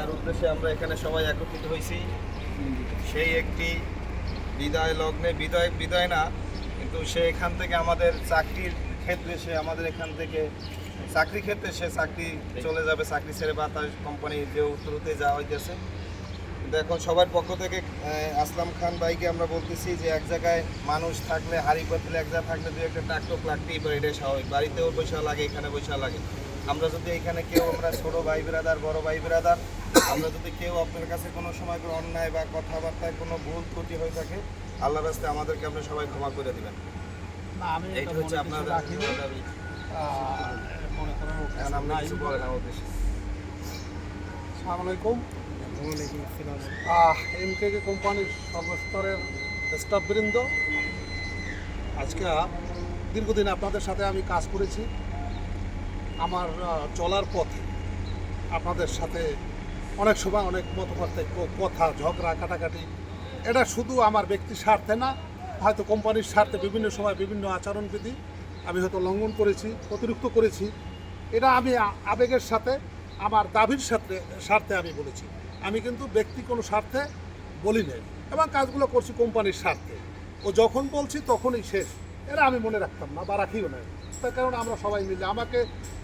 যার উদ্দেশ্যে আমরা এখানে সবাই একত্রিত হয়েছি, সেই একটি বিদায় লগ্নে, বিদায় না, কিন্তু সে এখান থেকে আমাদের চাকরির ক্ষেত্রে, সে আমাদের এখান থেকে চাকরি ক্ষেত্রে সে চাকরি চলে যাবে, চাকরি ছেড়ে বাতাস কোম্পানি যে উত্তরতে যাওয়া হইতেছে। কিন্তু এখন সবার পক্ষ থেকে আসলাম খান ভাইকে আমরা বলতেছি যে এক জায়গায় মানুষ থাকলে, হাড়ি পাতিল এক জায়গায় থাকলে দু একটা টাকটক লাগতেই পারে, এটাই স্বাভাবিক। বাড়িতেও পয়সা লাগে, এখানে পয়সা লাগে। আমরা যদি এখানে কেউ, আমরা ছোটো ভাই বিরাদার, বড় ভাই বিরাদার, আমরা যদি কেউ আপনার কাছে কোনো সময় কোনো অন্যায় বা কথাবার্তায় কোনো ভুল ত্রুটি হয়ে থাকে, আল্লাহর রাস্তায় আমাদেরকে আপনি সবাই ক্ষমা করে দেবেন। এইটা হচ্ছে আপনাদের দাবি। আমরা কিছু বলেন আমার উদ্দেশ্যে। আসসালামু আলাইকুম। এমকেকে কোম্পানির সর্বস্তরের স্টাফবৃন্দ, আজকে দীর্ঘদিন আপনাদের সাথে আমি কাজ করেছি। আমার চলার পথে আপনাদের সাথে অনেক সময় অনেক মতপার্থক্য, কথা, ঝগড়া, কাটাকাটি, এটা শুধু আমার ব্যক্তির স্বার্থে না, হয়তো কোম্পানির স্বার্থে বিভিন্ন সময় বিভিন্ন আচরণবিধি আমি হয়তো লঙ্ঘন করেছি, অতিরিক্ত করেছি। এটা আমি আবেগের সাথে, আমার দাবির স্বার্থে আমি বলেছি। আমি কিন্তু ব্যক্তি কোনো স্বার্থে বলি নাই, এবং কাজগুলো করছি কোম্পানির স্বার্থে। ও যখন বলছি তখনই শেষ, এরা আমি মনে রাখতাম না বা রাখিও না। তার কারণ আমরা সবাই মিলে, আমাকে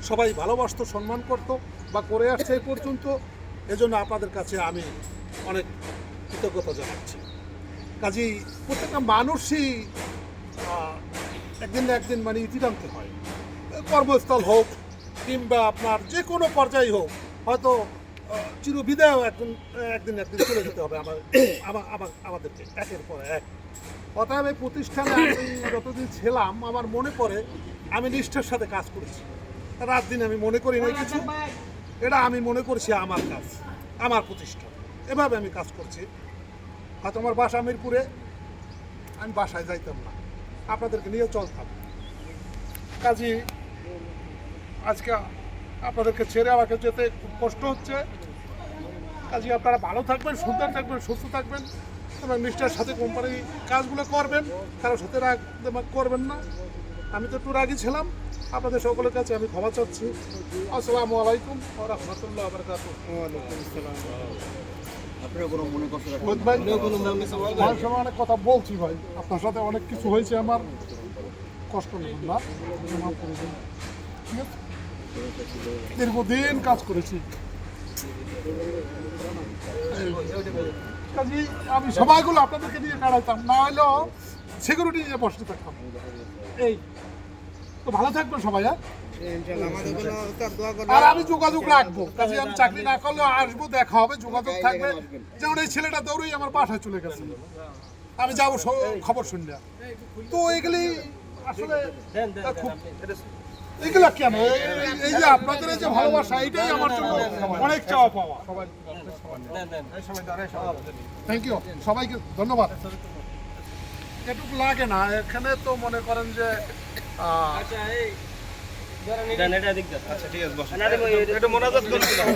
সবাই ভালোবাসতো, সম্মান করতো বা করে আসছে এই পর্যন্ত। এজন্য আপনাদের কাছে আমি অনেক কৃতজ্ঞতা জানাচ্ছি। কাজেই প্রত্যেকটা মানুষই একদিন না একদিন মানে ইতি টানতে হয়, কর্মস্থল হোক কিংবা আপনার যে কোনো পর্যায়ে হোক, হয়তো চিরবিদায়ও একদিন চলে যেতে হবে আমাদেরকে একের পর এক। অতএব এই প্রতিষ্ঠানে আমি যতদিন ছিলাম, আমার মনে পড়ে আমি নিষ্ঠার সাথে কাজ করেছি। রাত দিন আমি মনে করি না কিছু, এটা আমি মনে করছি আমার কাজ, আমার প্রতিষ্ঠান, এভাবে আমি কাজ করছি। হয়তো আমার বাসা মিরপুরে, আমি বাসায় যাইতাম না, আপনাদেরকে নিয়ে চলতাম। কাজী আজকে আপনাদেরকে ছেড়ে আমাকে যেতে খুব কষ্ট হচ্ছে। কাজী আপনারা ভালো থাকবেন, সুন্দর থাকবেন, সুস্থ থাকবেন এবং নিষ্ঠার সাথে কোম্পানির কাজগুলো করবেন, কারোর সাথে রাগ করবেন না। আমি তো একটু রাগী ছিলাম, আপনাদের সকলের কাছে আমি ক্ষমা চাচ্ছি। আসসালামু আলাইকুম ওয়া রাহমাতুল্লাহি ওয়া বারাকাতুহু। অনেক কথা বলছি ভাই, আপনার সাথে অনেক কিছু হয়েছে, আমার কষ্ট নেবেন না, ঠিক আছে? দীর্ঘদিন কাজ করেছি, কাজেই আমি সবাইগুলো আপনাদেরকে নিয়ে দাঁড়াইতাম, না হলেও সিকিউরিটি নিয়ে বসতে থাকতাম। এই তো ভালো থাকবেন সবাই, আর আমি যোগাযোগ রাখবো। কাজে আমি চাকরি না করলেও আসবো, দেখা হবে, যোগাযোগ থাকবে। যেমন এই ছেলেটা দৌড়েই আমার বাসায় চলে গেছে, আমি যাবো খবর শুনলে। তো এগুলি আসলে খুব, এগুলা কেন, এই যে আপনাদের এই যে ভালোবাসা, এইটাই আমার জন্য অনেক চাওয়া পাওয়া। থ্যাংক ইউ, সবাইকে ধন্যবাদ। এটুকু লাগে না, এখানে তো মনে করেন যে আচ্ছা ঠিক আছে, এটা মোনাজাত করছিলাম।